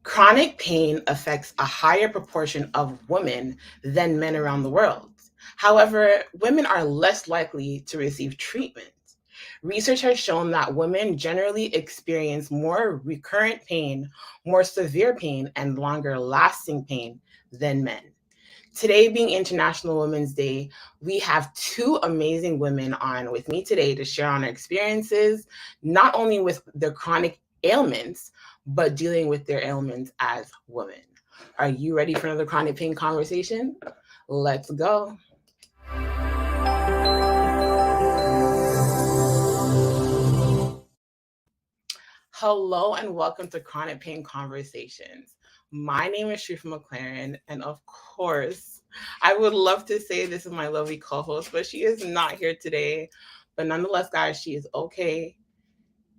Chronic pain affects a higher proportion of women than men around the world. However, women are less likely to receive treatment. Research has shown that women generally experience more recurrent pain, more severe pain, and longer lasting pain than men. Today, being International Women's Day, we have two amazing women on with me today to share on their experiences, not only with their chronic ailments, but dealing with their ailments as women. Are you ready for another chronic pain conversation? Let's go. Hello and welcome to Chronic Pain Conversations. My name is Sharifa McLaren, and of course, I would love to say this is my lovely co-host, but she is not here today. But nonetheless, guys, she is okay,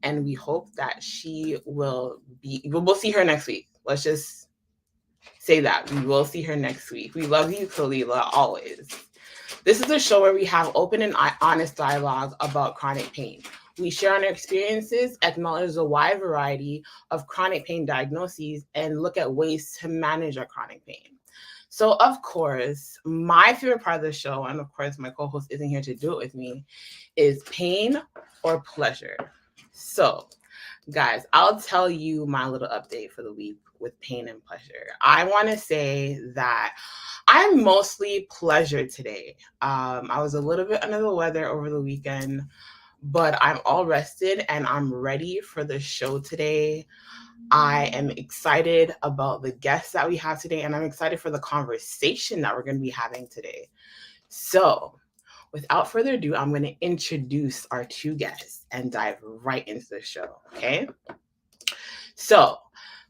and we hope that she will be. We'll see her next week. Let's just say that we will see her next week. We love you, Kalila, always. This is a show where we have open and honest dialogue about chronic pain. We share our experiences, acknowledge the wide variety of chronic pain diagnoses, and look at ways to manage our chronic pain. So, of course, my favorite part of the show, and of course, my co host isn't here to do it with me, is pain or pleasure. So, guys, I'll tell you my little update for the week with pain and pleasure. I want to say that I'm mostly pleasure today. I was a little bit under the weather over the weekend, but I'm all rested and I'm ready for the show today. I am excited about the guests that we have today, and I'm excited for the conversation that we're going to be having today. So, without further ado, I'm going to introduce our two guests and dive right into the show. Okay. So,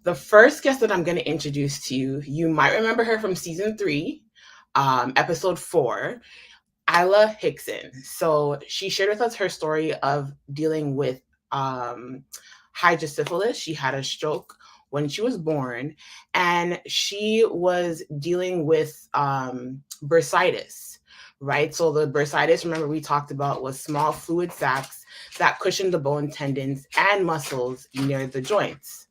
the first guest that I'm going to introduce to you, you might remember her from season 3, episode 4, Isla Hickson. So she shared with us her story of dealing with hydrocephalus. She had a stroke when she was born, and she was dealing with bursitis, right? So the bursitis, remember we talked about, was small fluid sacs that cushion the bone, tendons, and muscles near the joints.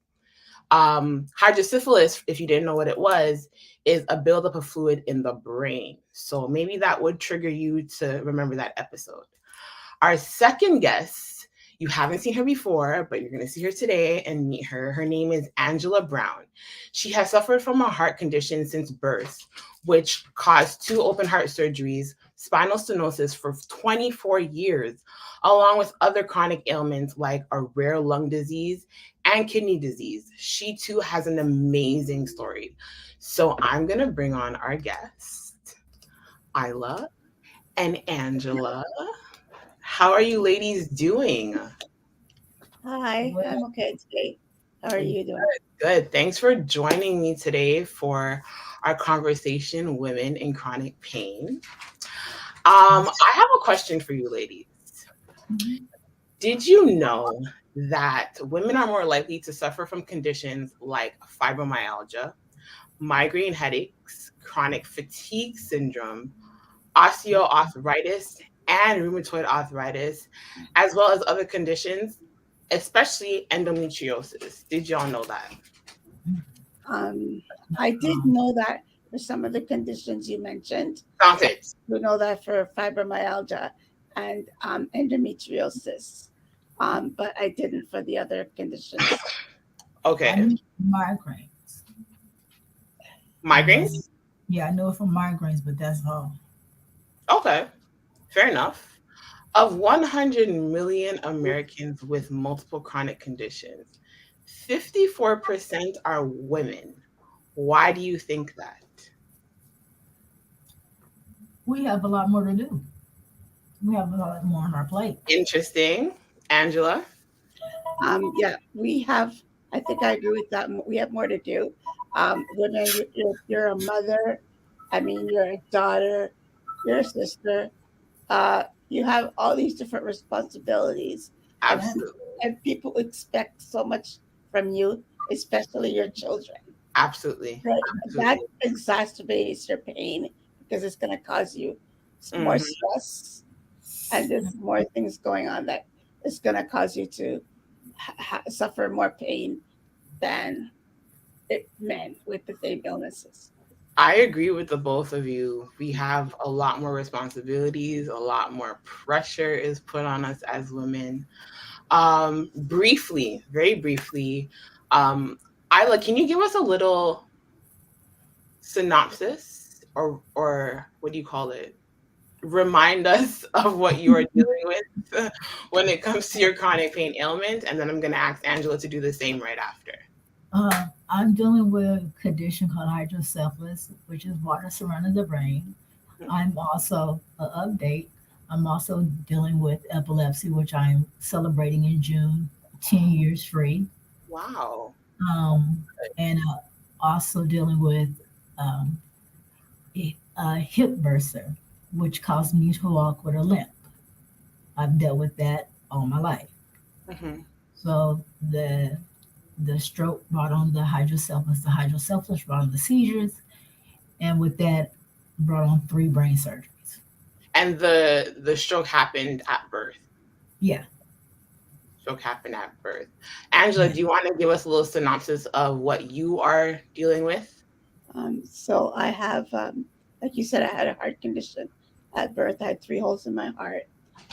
Hydrocephalus, if you didn't know what it was, is a buildup of fluid in the brain. So maybe that would trigger you to remember that episode. Our second guest, you haven't seen her before, but you're going to see her today and meet her. Her name is Angela Brown. She has suffered from a heart condition since birth, which caused 2 open heart surgeries, spinal stenosis for 24 years, along with other chronic ailments like a rare lung disease and kidney disease. She too has an amazing story. So I'm going to bring on our guests, Isla and Angela. How are you ladies doing? Hi, I'm okay today. How are you doing? Good. Thanks for joining me today for our conversation, Women in Chronic Pain. I have a question for you ladies. Did you know that women are more likely to suffer from conditions like fibromyalgia, migraine headaches, chronic fatigue syndrome, osteoarthritis, and rheumatoid arthritis, as well as other conditions, especially endometriosis? Did y'all know that? I did know that for some of the conditions you mentioned. Sounds it. We know that for fibromyalgia and endometriosis, but I didn't for the other conditions. Okay. I knew migraines. Migraines? Yeah, I know it from migraines, but that's all. Okay. Fair enough. Of 100 million Americans with multiple chronic conditions, 54% are women. Why do you think that? We have a lot more to do. We have a lot more on our plate. Interesting. Angela? Yeah, we have. I think I agree with that. We have more to do. Women, you're a mother. I mean, you're a daughter. You're a sister. You have all these different responsibilities, and Absolutely. and people expect so much from you, especially your children. Absolutely. Right. That Absolutely. exacerbates your pain because it's going to cause you more Mhm. stress, and there's more things going on that is going to cause you to suffer more pain than men with the same illnesses. I agree with the both of you. We have a lot more responsibilities, a lot more pressure is put on us as women. Briefly, very briefly, um, Isla, can you give us a little synopsis or what do you call it? Remind us of what you are dealing with when it comes to your chronic pain ailment, and then I'm going to ask Angela to do the same right after. I'm dealing with a condition called hydrocephalus, which is water surrounding the brain. I'm also an update. I'm also dealing with epilepsy, which I'm celebrating in June, 10 years free. Wow. Um, and also dealing with um, a hip burster, which caused me to walk with a limp. I've dealt with that all my life. Hmm. So the stroke brought on the hydrocephalus brought on the seizures, and with that brought on 3 brain surgeries. And the stroke happened at birth. Yeah, Stroke happened at birth. Angela, yeah. do you want to give us a little synopsis of what you are dealing with? So I have, like you said, I had a heart condition at birth. I had 3 holes in my heart,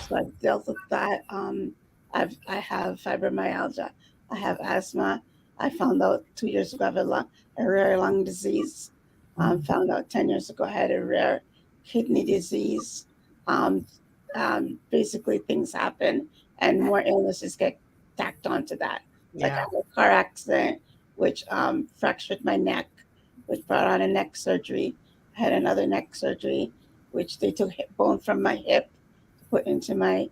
so I've dealt with that. I have fibromyalgia. I have asthma. I found out 2 years ago I have a rare lung disease. Found out 10 years ago I had a rare kidney disease. Um, Basically, things happen, and more illnesses get tacked onto that. Like I Yeah. had a car accident, which fractured my neck, which brought on a neck surgery. I had another neck surgery, which they took bone from my hip to put into my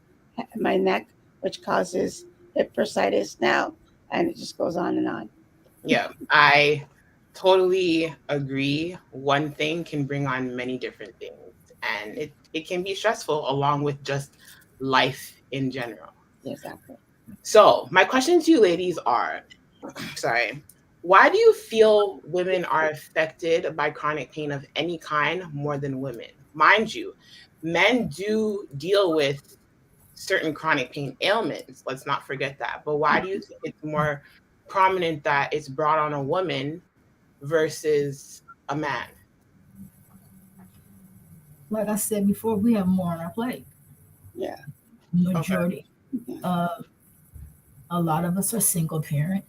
neck, which causes hip bursitis now, and it just goes on and on. Yeah, I totally agree. One thing can bring on many different things, and it can be stressful along with just life in general. Exactly. So, my question to you ladies are, sorry, why do you feel women are affected by chronic pain of any kind more than women? Mind you, men do deal with certain chronic pain ailments. Let's not forget that. But why do you think it's more prominent that it's brought on a woman versus a man? Like I said before, we have more on our plate. Yeah. Okay. Majority, uh, a lot of us are single parent.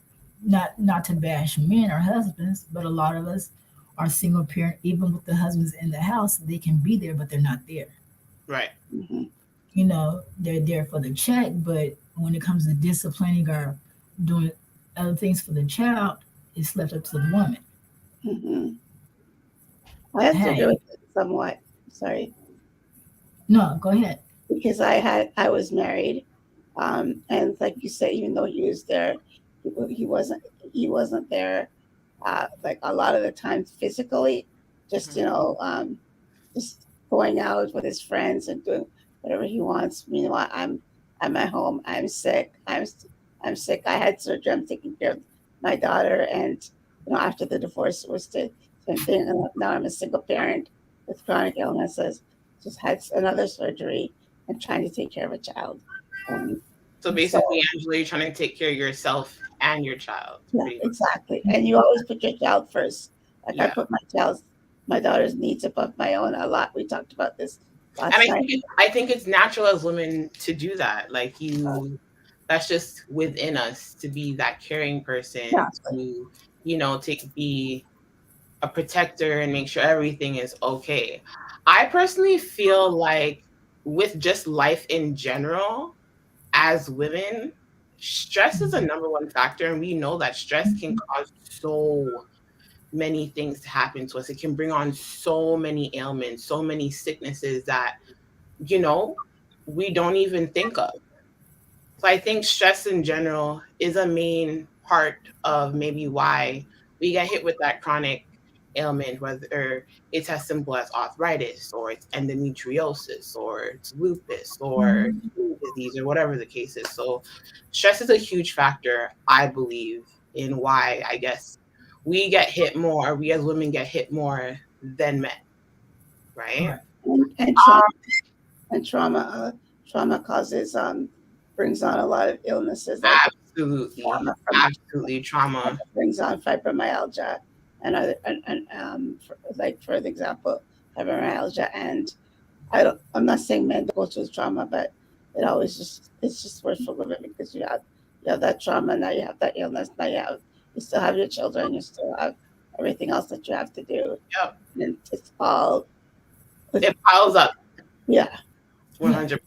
Not to bash men or husbands, but a lot of us are single parent. Even with the husbands in the house, they can be there, but they're not there. Right. Mm-hmm. They're there for the check, but when it comes to disciplining or doing other things for the child, it's left up to the woman. Mm-hmm. I have to agree Hey, with it somewhat. Sorry, no, go ahead. because I was married, and like you said, even though he was there, he wasn't there, like a lot of the times physically, just Mhm. just going out with his friends and doing whatever he wants. Meanwhile, I'm at home. I'm sick. I had surgery. I'm taking care of my daughter, and after the divorce, it was the same thing. And now I'm a single parent with chronic illnesses. Just had another surgery and trying to take care of a child. Um, So so basically, Angela, you're trying to take care of yourself and your child, yeah, pretty much. exactly. And you always put your child first. Like I Yeah. put my daughter's needs above my own a lot. We talked about this And last night. I think it's natural as women to do that. Like you, that's just within us to be that caring person, Exactly. to, take be a protector and make sure everything is okay. I personally feel like with just life in general, as women, stress is a number one factor. And we know that stress can cause so many things to happen to us. It can bring on so many ailments, so many sicknesses that, you know, we don't even think of. So I think stress in general is a main part of maybe why we get hit with that chronic ailment, whether it's as simple as arthritis or it's endometriosis or it's lupus or Mhm. kidney disease or whatever the case is. So stress is a huge factor, I believe, in why I guess we get hit more, we as women get hit more than men, right? Correct. And trauma, trauma causes brings on a lot of illnesses like Absolutely. trauma from Absolutely. Trauma. brings on fibromyalgia and other for example, fibromyalgia. And I'm not saying men go through trauma, but it's just worse for women because you have that trauma, now you have that illness, now you still have your children, you still have everything else that you have to do, Yep. and it's all It piles up yeah. 100%.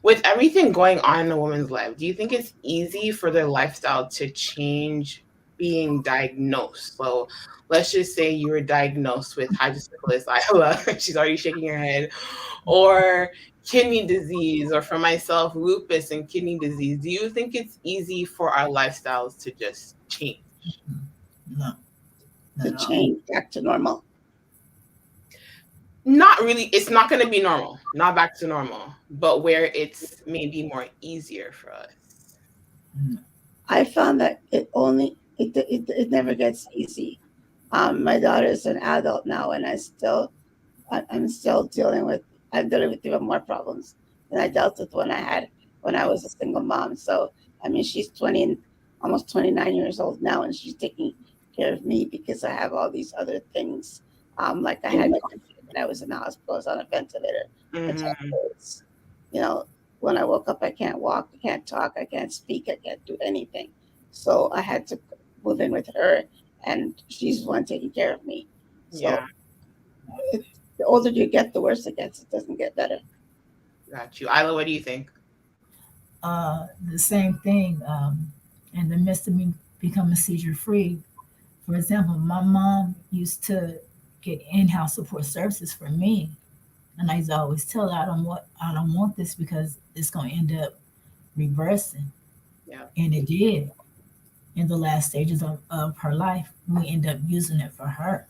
With everything going on in a woman's life, do you think it's easy for their lifestyle to change being diagnosed? So let's just say you were diagnosed with hydrocephalus, Isla, she's already shaking her head, or kidney disease, or for myself, lupus and kidney disease. Do you think it's easy for our lifestyles to just change? No, not To at all. change back to normal. Not really. It's not going to be normal, not back to normal, but where it's maybe more easier for us. No. I found that it never gets easy. My daughter is an adult now, and I'm still I'm dealing with even more problems than I dealt with when I was a single mom. So I mean, she's 20, almost 29 years old now, and she's taking care of me because I have all these other things. Like I had when I was in the hospital, I was on a ventilator for 10 Hmm. days. You know, when I woke up, I can't walk, I can't talk, I can't speak, I can't do anything. So I had to move in with her, and she's the one taking care of me. So Yeah, it, the older you get, the worse it gets. It doesn't get better. got you. Isla, what do you think? The same thing. In the midst of me becoming seizure free, for example, my mom used to get in-house support services for me, and I used to always tell her I don't want this because it's going to end up reversing, Yeah. and it did. In the last stages of her life, we end up using it for her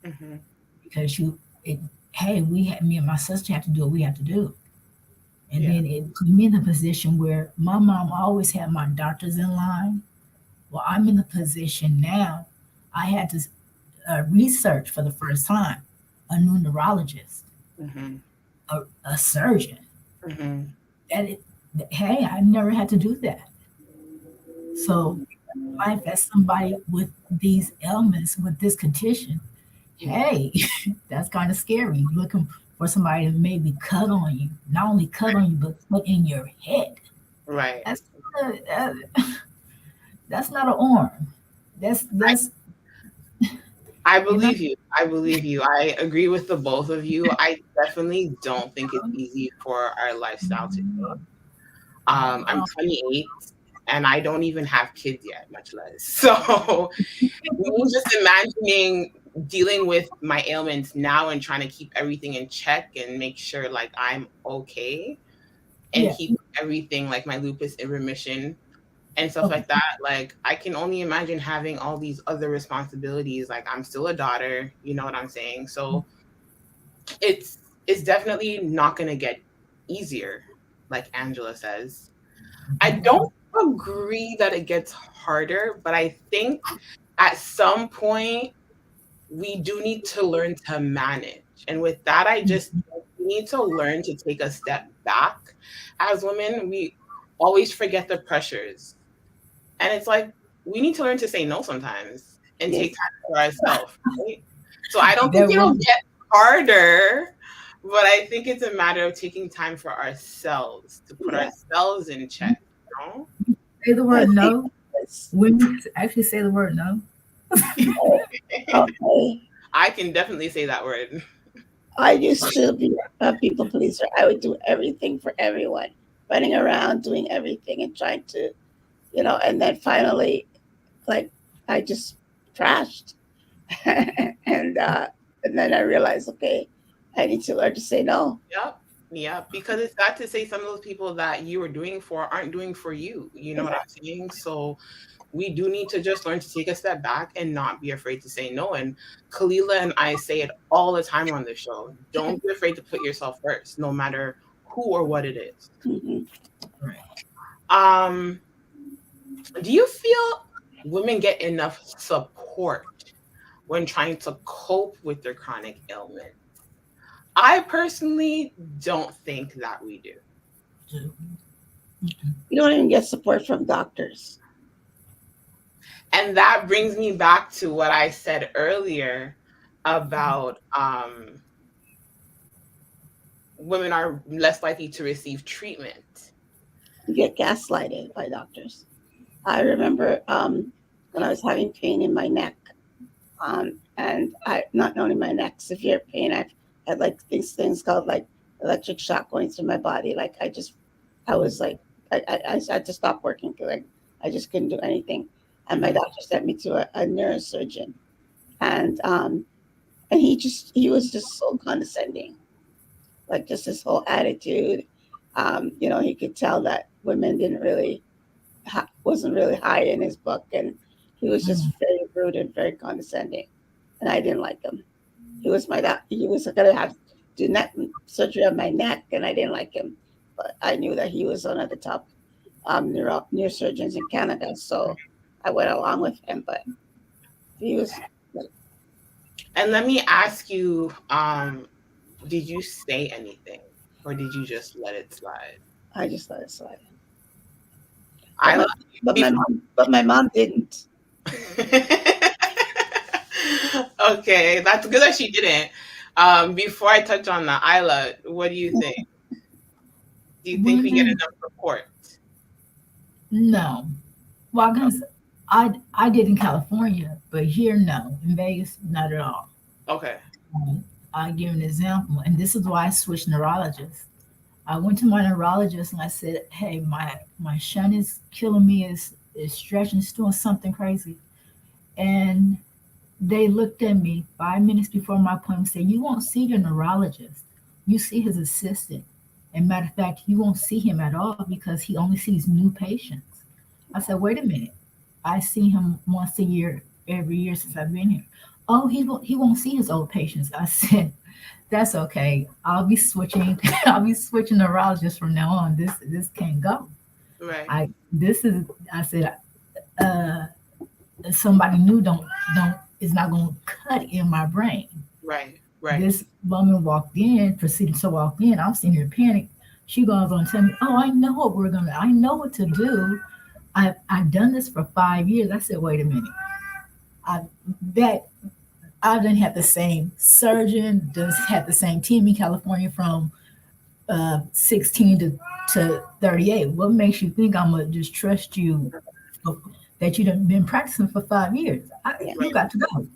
Hmm. because it, hey, me and my sister have to do what we have to do. And Yeah. then it put me in a position where my mom always had my doctors in line. Well, I'm in the position now. I had to research for the first time a new neurologist, Hmm. a surgeon. Hmm. That it, hey, I never had to do that. So, life as somebody with these ailments, with this condition, Yeah. hey, that's kind of scary. Looking for somebody to maybe cut on you, not only cut on you, but put in your head. Right. That's uh, that's not an arm. That's I you know. believe you. I believe you. I agree with the both of you. I definitely don't think it's easy for our lifestyle to No, change. not at I'm all. 28 and I don't even have kids yet, much less. So me just imagining dealing with my ailments now and trying to keep everything in check and make sure like I'm okay and Yeah. keep everything like my lupus in remission and stuff Okay. like that. Like I can only imagine having all these other responsibilities. Like I'm still a daughter, you know what I'm saying? So it's it's definitely not gonna get easier, like Angela says. I No. don't agree that it gets harder, but I think at some point we do need to learn to manage. And with that, I just we need to learn to take a step back. As women, we always forget the pressures. And it's like we need to learn to say no sometimes and take Yes. time for ourselves, right? So I don't think That it'll word. get harder, but I think it's a matter of taking time for ourselves to put Yeah. ourselves in check, you know? Say the I word think no. it's Women actually say the word no. okay. I can definitely say that word. I used to be a people pleaser. I would do everything for everyone, running around doing everything and trying to, and then finally, like, I just crashed. and and then I realized, okay, I need to learn to say no. Yep. Yeah, because it's sad to say some of those people that you are doing for aren't doing for you. You know what I'm saying? So we do need to just learn to take a step back and not be afraid to say no. And Kalila and I say it all the time on the show. Don't be afraid to put yourself first, no matter who or what it is. Mhm. Right. Um, do you feel women get enough support when trying to cope with their chronic ailment? I personally don't think that we do. Do. You don't even get support from doctors. And that brings me back to what I said earlier about women are less likely to receive treatment. You get gaslighted by doctors. I remember when I was having pain in my neck, and I not only my neck, severe pain. I've had like these things called like electric shock going through my body. Like I was like, I had to stop working because I just couldn't do anything. And my doctor sent me to a neurosurgeon, and um, and he was just so condescending, like just his whole attitude. He could tell that women didn't really wasn't really high in his book, and he was just Mm. very rude and very condescending, and I didn't like him. He was gonna have to do neck surgery on my neck, and I didn't like him. But I knew that he was one of the top neurosurgeons in Canada, so I went along with him. But he was, And let me ask you, did you say anything or did you just let it slide? I just let it slide. But I my before but my mom didn't. Okay, that's good that she didn't. Before I touch on the Isla, what do you think? Do you think we get Women, enough support? no. Well, Oh, because I did in California, but here, no. In Vegas, not at all. okay. I'll give an example, and this is why I switched neurologists. I went to my neurologist and I said, "Hey, my shunt is killing me. Is stretching, it's doing something crazy." And they looked at me 5 minutes before my appointment and said, "You won't see your neurologist. You see his assistant. And matter of fact, you won't see him at all because he only sees new patients." I said, "Wait a minute. I see him once a year, every year since I've been here." "Oh, he won't see his old patients." I said, "That's okay. I'll be switching. I'll be switching neurologists from now on. This can't go. Right, I this is." I said, uh, "Somebody new don't is not going to cut in my brain." right, right. This woman walked in, proceeded to walk in. I'm sitting here panic. She goes on to tell me, "Oh, I know what we're gonna. I know what to do. I've done this for 5 years." I said, "Wait a minute. I that I didn't have the same surgeon, just had the same team in California from 16 to 38. What makes you think I'm gonna just trust you that you've been practicing for 5 years? Yeah. You got to go."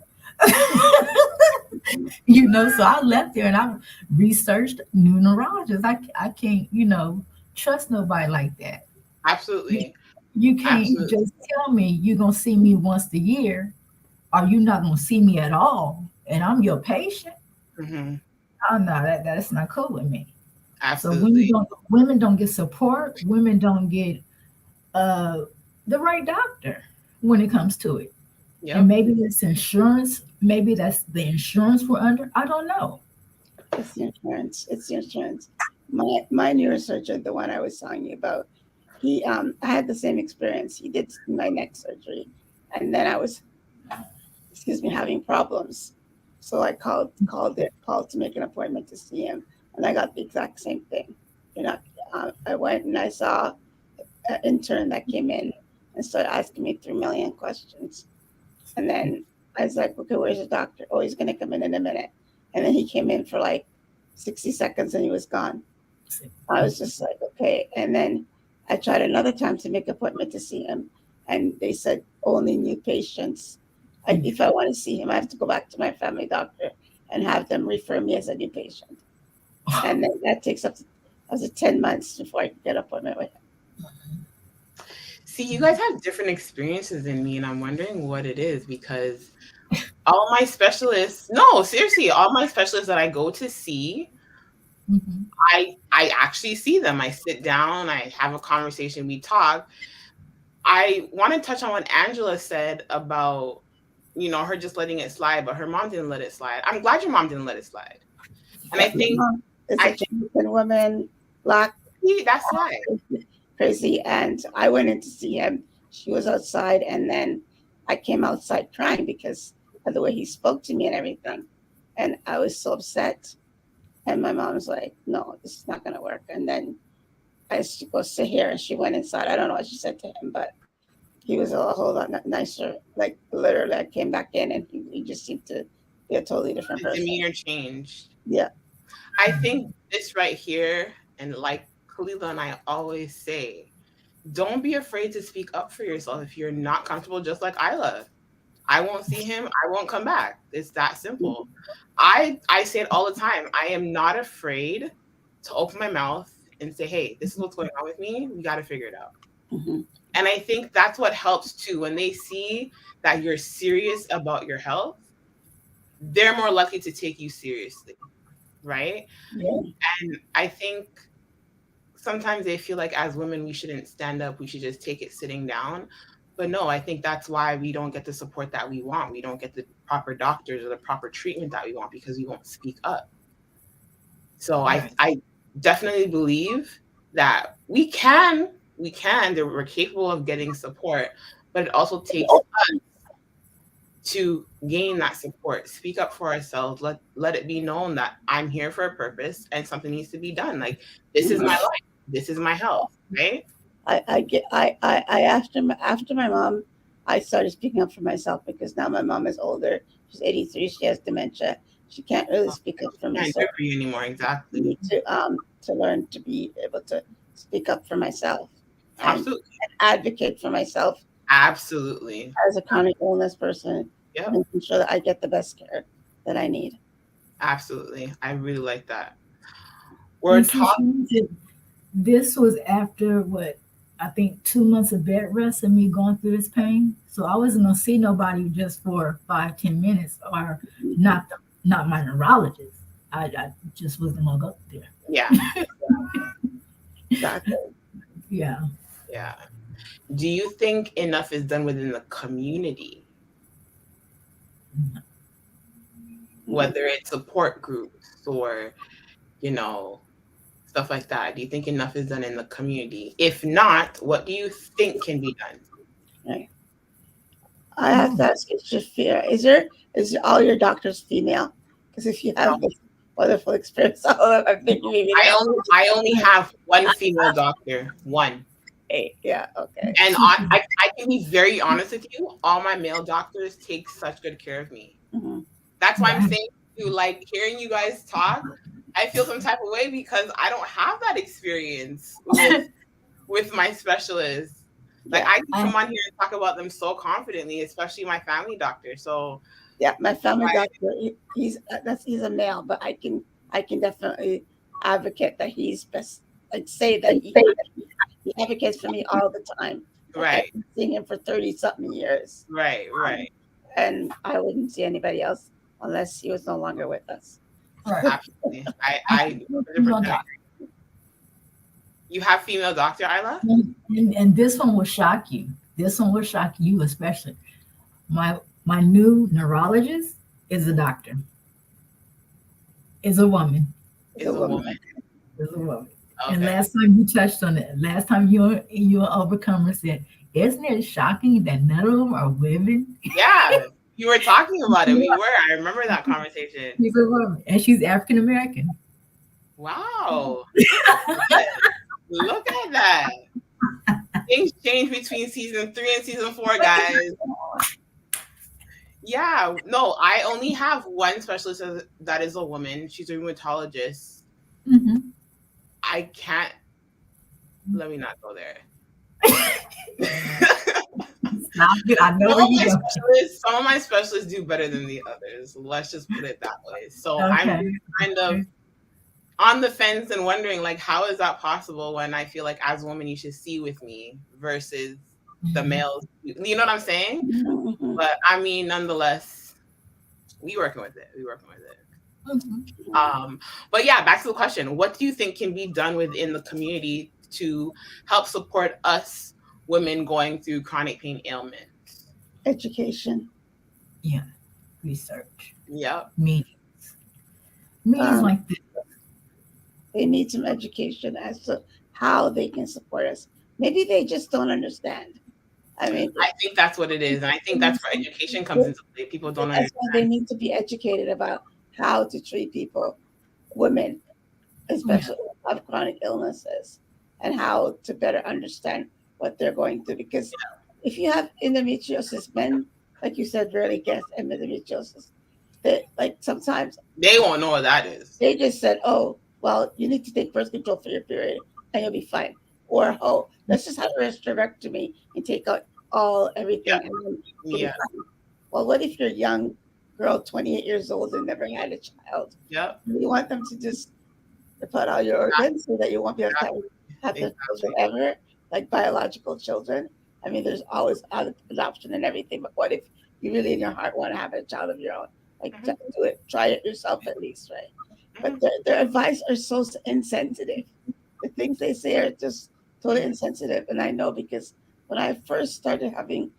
So I left there and I researched new neurologists. I can't, trust nobody like that. You, Absolutely. you can't Absolutely. just tell me you're going to see me once a year or you're not going to see me at all and I'm your patient. Hmm. Oh, no, that's not cool with me. So Absolutely. women don't get support. Women don't get uh, the right doctor when it comes to it. And Yep. maybe it's insurance. Maybe that's the insurance we're under. I don't know. It's the insurance. It's the insurance. My neurosurgeon, the one I was telling you about, I had the same experience. He did my neck surgery, and then I was, excuse me, having problems. So I called to make an appointment to see him, and I got the exact same thing. You know, I went and I saw an intern that came in and started asking me 3 million questions, and then I was like, "Okay, where's the doctor? Oh, he's gonna come in a minute." And then he came in for like 60 seconds and he was gone. I was just like, okay. And then I tried another time to make an appointment to see him, and they said only new patients. If I want to see him, I have to go back to my family doctor and have them refer me as a new patient. And then that takes up to 10 months before I can get an appointment with him. See, you guys have different experiences than me, and I'm wondering what it is because all my specialists, no, seriously, all my specialists that I go to see, Mhm. I actually see them. I sit down, I have a conversation, we talk. I want to touch on what Angela said about, her just letting it slide, but her mom didn't let it slide. I'm glad your mom didn't let it slide. And Yeah, my mom is a I Jamaican woman, black, see that's why. crazy. And I went in to see him. She was outside, and then I came outside crying because of the way he spoke to me and everything. And I was so upset. And my mom was like, "No, this is not going to work." And then I used to go sit here, and she went inside. I don't know what she said to him, but he was a whole lot nicer. Like literally, I came back in, and he just seemed to be a totally different The person. demeanor changed. Yeah. I think this right here, and like Khalila and I always say, don't be afraid to speak up for yourself if you're not comfortable, just like Isla. I won't see him, I won't come back. It's that simple. I say it all the time. I am not afraid to open my mouth and say, hey, this is what's going on with me. We got to figure it out. Mm-hmm. And I think that's what helps too. When they see that you're serious about your health, they're more likely to take you seriously. Right. Yeah. And I think sometimes they feel like as women, we shouldn't stand up. We should just take it sitting down. But no, I think that's why we don't get the support that we want. We don't get the proper doctors or the proper treatment that we want because we won't speak up. So I definitely believe that we're capable of getting support, but it also takes us to gain that support, speak up for ourselves, let it be known that I'm here for a purpose and something needs to be done. Like, this is my life, this is my health, right? After my mom, I started speaking up for myself because now my mom is older. She's 83. She has dementia. She can't really speak up for me. Can't do it for you anymore. I Exactly. need to learn to be able to speak up for myself and Absolutely. advocate for myself Absolutely. as a chronic illness person, Yep. making sure that I get the best care that I need. Absolutely. I really like that. We're talking. This was after what I think 2 months of bed rest and me going through this pain. So I wasn't gonna see nobody just for 5-10 minutes, or not my neurologist. I just wasn't gonna go there. Yeah. Exactly. Yeah. Yeah. Do you think enough is done within the community? Whether it's support groups or, stuff like that. Do you think enough is done in the community? If not, what do you think can be done? Right. I have to ask you, Shafira, is all your doctors female? Because if you have this wonderful experience, I'm thinking maybe I only have one female doctor. One. Yeah, okay. And I can be very honest with you. All my male doctors take such good care of me. Mm-hmm. That's why I'm saying to you, like, hearing you guys talk, I feel some type of way because I don't have that experience with my specialists. Like, I can come on here and talk about them so confidently, especially my family doctor. So yeah, my family doctor, he's a male, but I can definitely advocate that he's best. I'd say that he advocates for me all the time. Right. I've been seeing him for 30-something years. Right. And I wouldn't see anybody else unless he was no longer with us. Right. Absolutely. I 100% agree. You have female doctor, Isla? And this one will shock you. This one will shock you especially. My new neurologist is a doctor. Is a woman. Is a woman. Is a woman. Okay. And last time you touched on it, last time you Overcomer said, isn't it shocking that none of them are women? Yeah, you were talking about it. We were. I remember that conversation. She's a woman, and she's African American. Wow. Look at that. Things change between season 3 and season 4, guys. Yeah, no, I only have one specialist that is a woman. She's a rheumatologist. Mm-hmm. I can't. Let me not go there. I know where you go. Some of my specialists do better than the others. Let's just put it that way. So okay. I'm kind of on the fence and wondering, like, how is that possible when I feel like as a woman you should see with me versus the males? You know what I'm saying? Mm-hmm. But I mean, nonetheless, we working with it. Mm-hmm. But yeah, back to the question. What do you think can be done within the community to help support us women going through chronic pain ailments? Education. Yeah. Research. Yep. Meetings like this. They need some education as to how they can support us. Maybe they just don't understand. I mean, I think that's what it is. And I think that's where education comes into play. People don't understand. That's why they need to be educated about how to treat people, women, especially who have chronic illnesses. and how to better understand what they're going through. Because if you have endometriosis, men, like you said, rarely get endometriosis. They, like, sometimes They won't know what that is. they just said, "Oh, well, you need to take birth control for your period, and you'll be fine." Or, "Oh, let's just have a hysterectomy and take out all Yeah. everything, and then you'll be Yeah. fine." Well, what if you're a young girl, 28 years old, and never had a child? Yep. You want them to just put all your organs so that you won't be able to have the children Exactly. ever, like biological children? I mean, there's always adoption and everything, but what if you really in your heart want to have a child of your own? Like, Hmm. do it, try it yourself at least, right? Hmm. But their advice are so insensitive. The things they say are just totally insensitive. And I know because when I first started having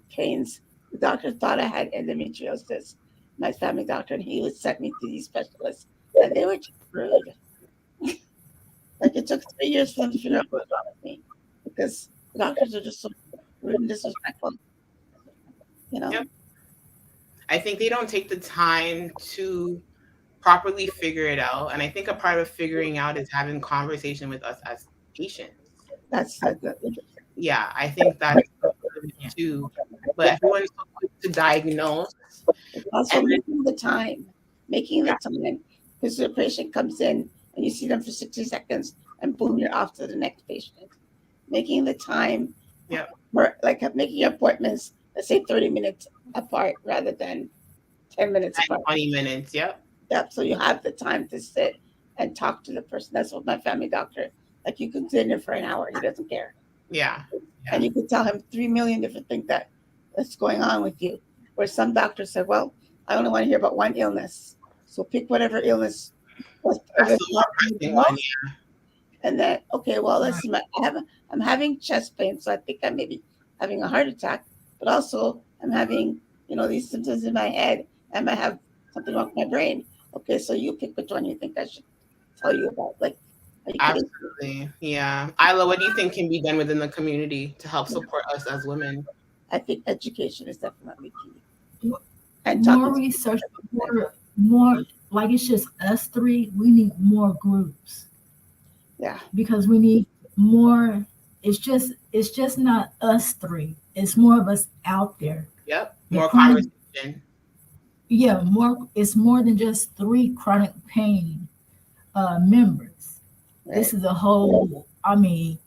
pains, the doctor thought I had endometriosis, my family doctor, and he would send me to these specialists, and they were just rude. Like, it took 3 years for them to figure out what was wrong with me because the doctors are just so rude and disrespectful, you know? Yep. I think they don't take the time to properly figure it out. And I think a part of figuring out is having conversation with us as patients. That's the, Yeah, I think that's a part of it too. But everyone's so quick to diagnose. also And then, making the yeah, time, because the patient comes in and you see them for 60 seconds and boom, you're off to the next patient. Making the time, yeah, for, like, making appointments, let's say 30 minutes apart rather than 10 minutes 10, apart. 20 minutes. Yep. Yep. So you have the time to sit and talk to the person. That's what my family doctor, like, you can sit in there for an hour. He doesn't care. Yeah. And Yeah. you could tell him 3 million different things that's going on with you. Where some doctors said, "Well, I only want to hear about one illness, so pick whatever illness That's whatever the more bothers you the pressing one. most." And then, okay, well, let's Right. see. I'm having chest pain, so I think I may be having a heart attack. But also, I'm having these symptoms in my head. I might have something wrong with my brain. Okay, so you pick which one you think I should tell you about. Like, are you kidding? Absolutely. Yeah. Isla, what do you think can be done within the community to help support us as women? I think education is definitely key, M- and More talking to research, people. more like it's just us three. We need more groups Yeah, because we need more. It's just not us three. It's more of us out there. Yep. The More chronic, conversation. yeah, more. It's more than just three chronic pain members. right. This is a whole. I mean,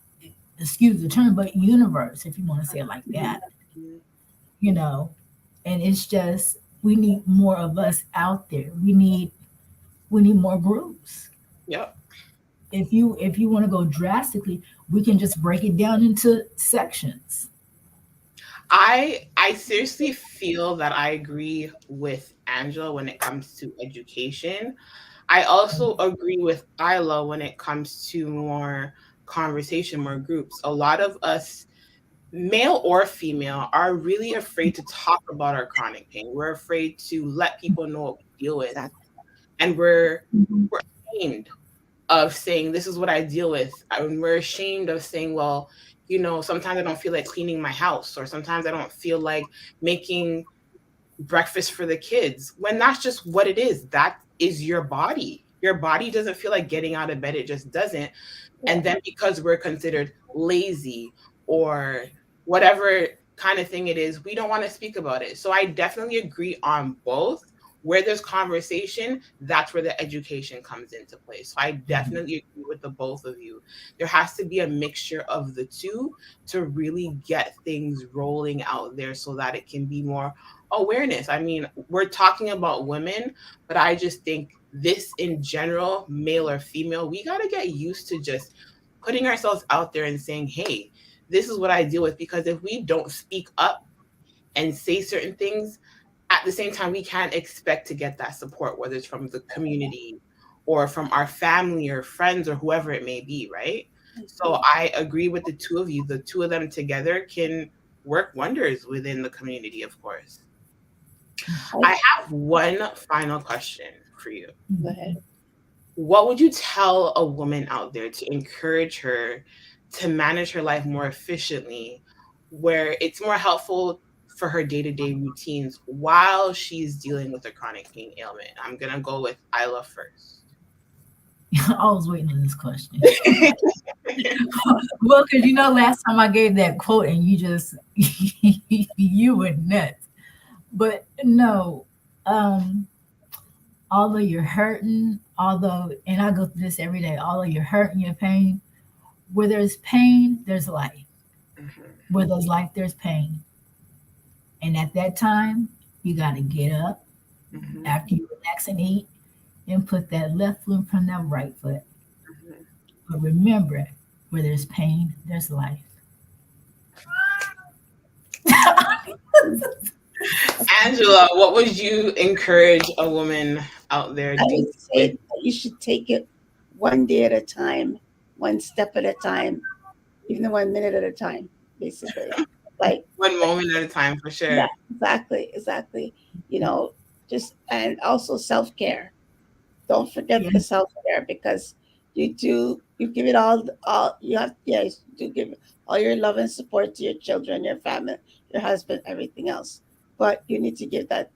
excuse the term, but universe, if you want to say it like Mhm. that. You know, and it's just we need more of us out there. We need more groups. Yep. If you want to go drastically, we can just break it down into sections. I seriously feel that I agree with Angela when it comes to education. I also agree with Isla when it comes to more conversation, more groups. A lot of us, male or female, are really afraid to talk about our chronic pain. We're afraid to let people know what we deal with. Exactly. And we're ashamed of saying this is what I deal with. And we're ashamed of saying, well, sometimes I don't feel like cleaning my house, or sometimes I don't feel like making breakfast for the kids, when that's just what it is. That is your body. Your body doesn't feel like getting out of bed. It just doesn't. And Yeah. then because we're considered lazy or whatever kind of thing it is, we don't want to speak about it. So I definitely agree on both. Where there's conversation, that's where the education comes into play. So I definitely agree with the both of you. There has to be a mixture of the two to really get things rolling out there so that it can be more awareness. I mean, we're talking about women, but I just think this in general, male or female, we got to get used to just putting ourselves out there and saying, hey, this is what I deal with. Because if we don't speak up and say certain things, at the same time, we can't expect to get that support, whether it's from the community or from our family or friends or whoever it may be, right? So I agree with the two of you. The two of them together can work wonders within the community, of course. I, I have one final question for you. go ahead. What would you tell a woman out there to encourage her to manage her life more efficiently, where it's more helpful for her day to day routines while she's dealing with a chronic pain ailment? I'm going to go with Isla first. I was waiting on this question. Well, because last time I gave that quote and you just you were nuts. But no, um, although you're hurting, and I go through this every day, although you're hurting, your pain, where there's pain, there's life. Mhm. Where there's life, there's pain. And at that time, you got to get up Mhm. after you relax and eat and put that left foot in front of that right foot. Mhm. But remember, where there's pain, there's life. Angela, what would you encourage a woman out there I dealing would with say that you should take it one day at a time, one step at a time, even 1 minute at a time, basically. Like, one moment at a time for yeah, sure? exactly, exactly. You know, just and also self care. Don't forget Yeah, the self care because you give it all you have. Yes, you do give all your love and support to your children, your family, your husband, everything else. But you need to give that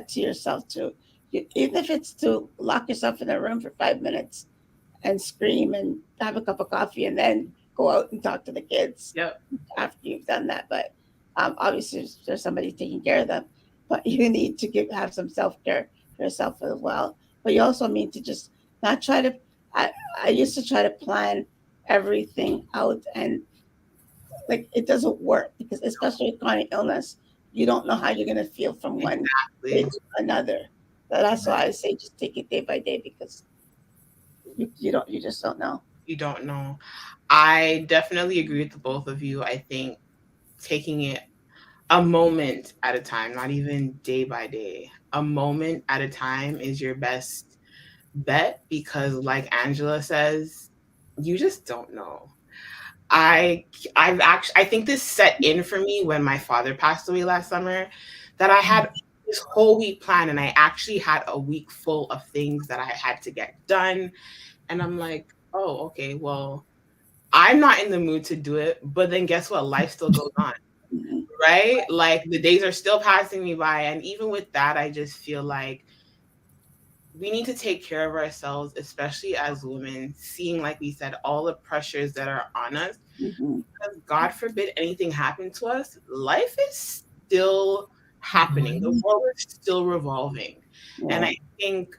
to yourself too. Even if it's to lock yourself in a room for 5 minutes and scream and have a cup of coffee and then go out and talk to the kids Yep. after you've done that. But obviously, there's somebody taking care of them. But you need to have some self care for yourself as well. But you also need to just not try to. I, I used to try to plan everything out, and like it doesn't work because especially with chronic illness, you don't know how you're gonna feel from one day Exactly. to another. So that's right. why I say just take it day by day because you just don't know. You don't know. I definitely agree with the both of you. I think taking it a moment at a time, not even day by day, a moment at a time is your best bet because, like Angela says, you just don't know. I I think this set in for me when my father passed away last summer that I had this whole week planned and I actually had a week full of things that I had to get done and I'm like, "Oh, okay, well, I'm not in the mood to do it, but then guess what? Life still goes on, Mhm. right? Like the days are still passing me by and even with that I just feel like we need to take care of ourselves, especially as women, seeing, like we said, all the pressures that are on us. Mhm. Because God forbid anything happen to us, life is still happening. The Right. world is still revolving. And Right. I think,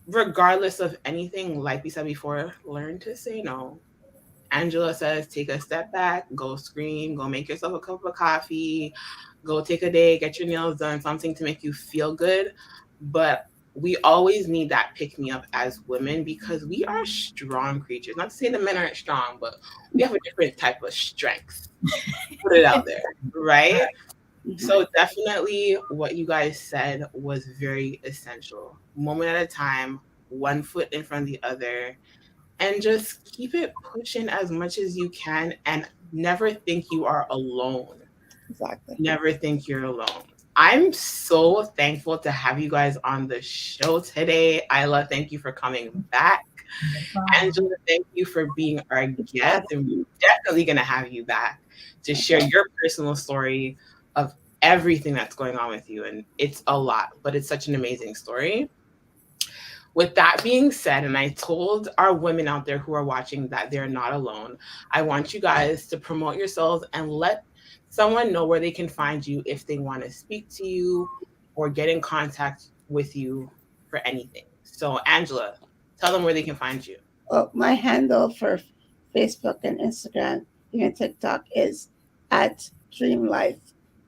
regardless of anything, like we said before, learn to say no. Angela says, take a step back, go scream, go make yourself a cup of coffee, go take a day, get your nails done, something to make you feel good. But we always need that pick me up as women because we are strong creatures. Not to say the men aren't strong, but we have a different type of strength. Put it out there, right? Mhm. So, definitely what you guys said was very essential. Moment at a time, one foot in front of the other and just keep it pushing as much as you can and never think you are alone. Exactly. Never think you're alone. I'm so thankful to have you guys on the show today. Isla, thank you for coming back. No problem. Angela, thank you for being our Have guest. And we're definitely going to have you back to share your personal story of everything that's going on with you. And it's a lot, but it's such an amazing story. With that being said, and I told our women out there who are watching that they're not alone, I want you guys to promote yourselves and let someone know where they can find you if they want to speak to you or get in contact with you for anything. So, Angela, tell them where they can find you. well, my handle for Facebook and Instagram, even TikTok, is at Dream Life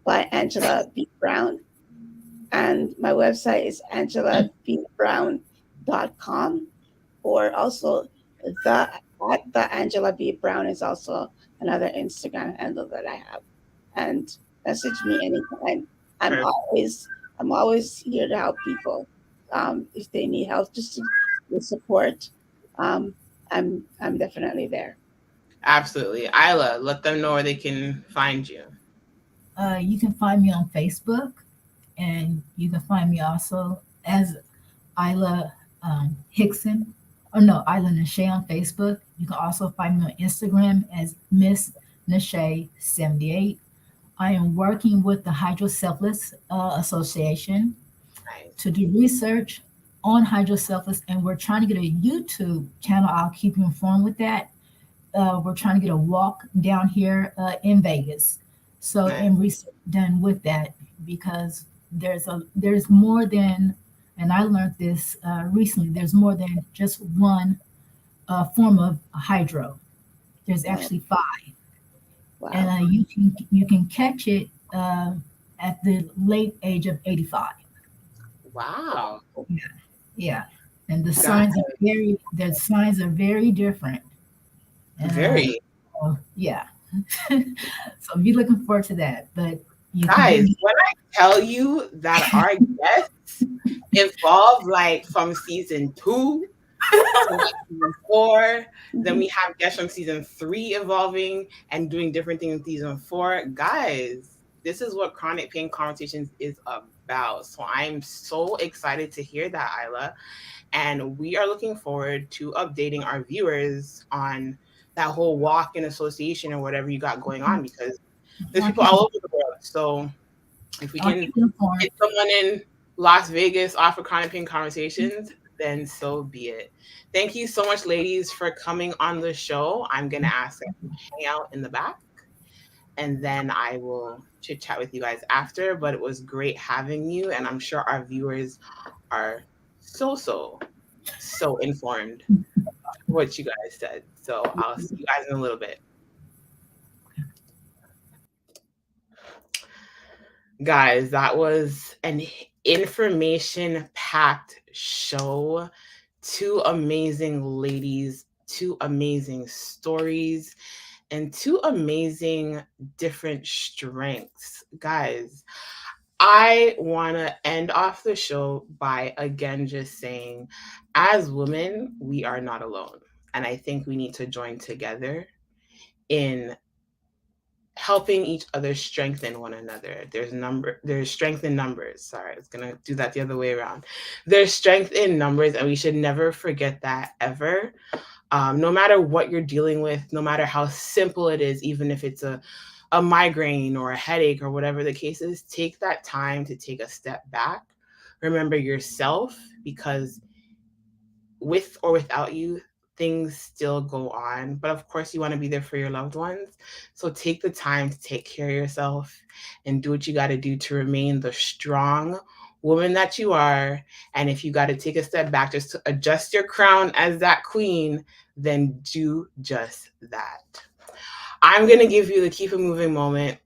by Angela B. Brown. And my website is angelabbrown.com. Or also, the the Angela B. Brown is also another Instagram handle that I have. And message me anytime. I'm Perfect. always I'm always here to help people if they need help, just to with support. Um, I'm definitely there. Absolutely. Isla, let them know where they can find you. You can find me on Facebook, and you can find me also as Isla Hickson. Oh no, Isla Nashay on Facebook. You can also find me on Instagram as Miss Nashay78. I am working with the Hydrocephalus Association Nice. to do research on Hydrocephalus, and we're trying to get a YouTube channel. I'll keep you informed with that. We're trying to get a walk down here in Vegas. So, Nice. and research done with that, because there's more than, and I learned this recently. There's more than just one form of hydro. There's Wow. actually five, Wow. and you can catch it at the late age of 85. Wow. Yeah, and the Got signs are very different. And very. yeah, so be looking forward to that. But you can Guys, get when I tell you that our guests evolve like from season 2 to like season 4, then we have guests from season 3 evolving and doing different things in season 4. Guys, this is what Chronic Pain Conversations is about. So I'm so excited to hear that, Isla. And we are looking forward to updating our viewers on that whole walk in association or whatever you got going on, because there's I'll people keep, all over the world. So if we I'll can keep you informed. get someone in Las Vegas off of Chronic Pain Conversations, then so be it. Thank you so much, ladies, for coming on the show. I'm going to ask them to hang out in the back, and then I will chit chat with you guys after. But it was great having you, and I'm sure our viewers are so informed of what you guys said. So I'll see you guys in a little bit. Guys, that was an information packed show. 2 amazing ladies, 2 amazing stories, and 2 amazing different strengths. Guys, I want to end off the show by again just saying, as women, we are not alone. And I think we need to join together in helping each other strengthen one another. There's strength in numbers. Sorry, I was gonna do that the other way around. There's strength in numbers, and we should never forget that ever. No matter what you're dealing with, no matter how simple it is, even if it's a migraine or a headache or whatever the case is, take that time to take a step back. Remember yourself, because with or without you, things still go on. But of course, you want to be there for your loved ones. So take the time to take care of yourself and do what you got to do to remain the strong woman that you are. And if you got to take a step back just to adjust your crown as that queen, then do just that. I'm going to give you the keep it moving moment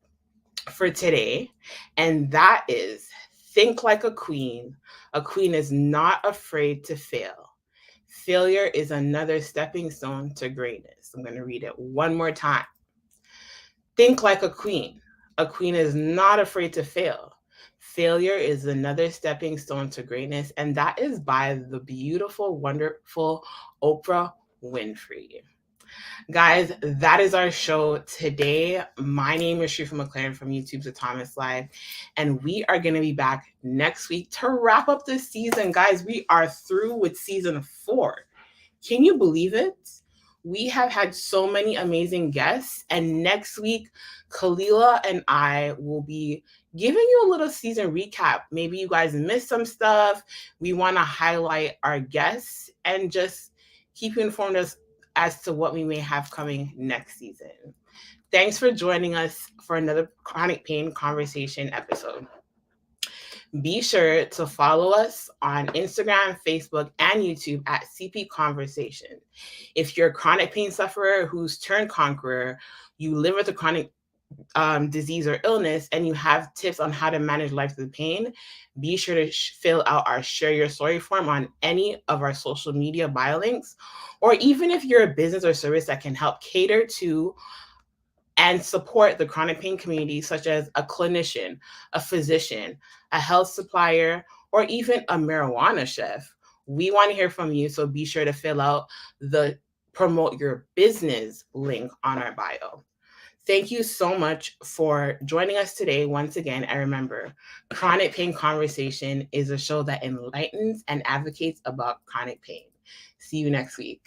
for today. And that is, think like a queen. A queen is not afraid to fail. Failure is another stepping stone to greatness. I'm going to read it one more time. Think like a queen. A queen is not afraid to fail. Failure is another stepping stone to greatness. And that is by the beautiful, wonderful Oprah Winfrey. Guys, that is our show today. My name is Sharifa McLaren from YouTube's Thomas Live, and we are going to be back next week to wrap up this season. Guys, we are through with season 4. Can you believe it? We have had so many amazing guests, and next week, Kalila and I will be giving you a little season recap. Maybe you guys missed some stuff. We want to highlight our guests and just keep you informed as to what we may have coming next season. Thanks for joining us for another Chronic Pain Conversation episode. Be sure to follow us on Instagram, Facebook, and YouTube at CP Conversation. If you're a chronic pain sufferer who's turned conqueror, you live with a chronic disease or illness, and you have tips on how to manage life with pain, be sure to fill out our Share Your Story form on any of our social media bio links. Or even if you're a business or service that can help cater to and support the chronic pain community, such as a clinician, a physician, a health supplier, or even a marijuana chef, we want to hear from you. So be sure to fill out the promote your business link on our bio. Thank you so much for joining us today once again. And remember, Chronic Pain Conversation is a show that enlightens and advocates about chronic pain. See you next week.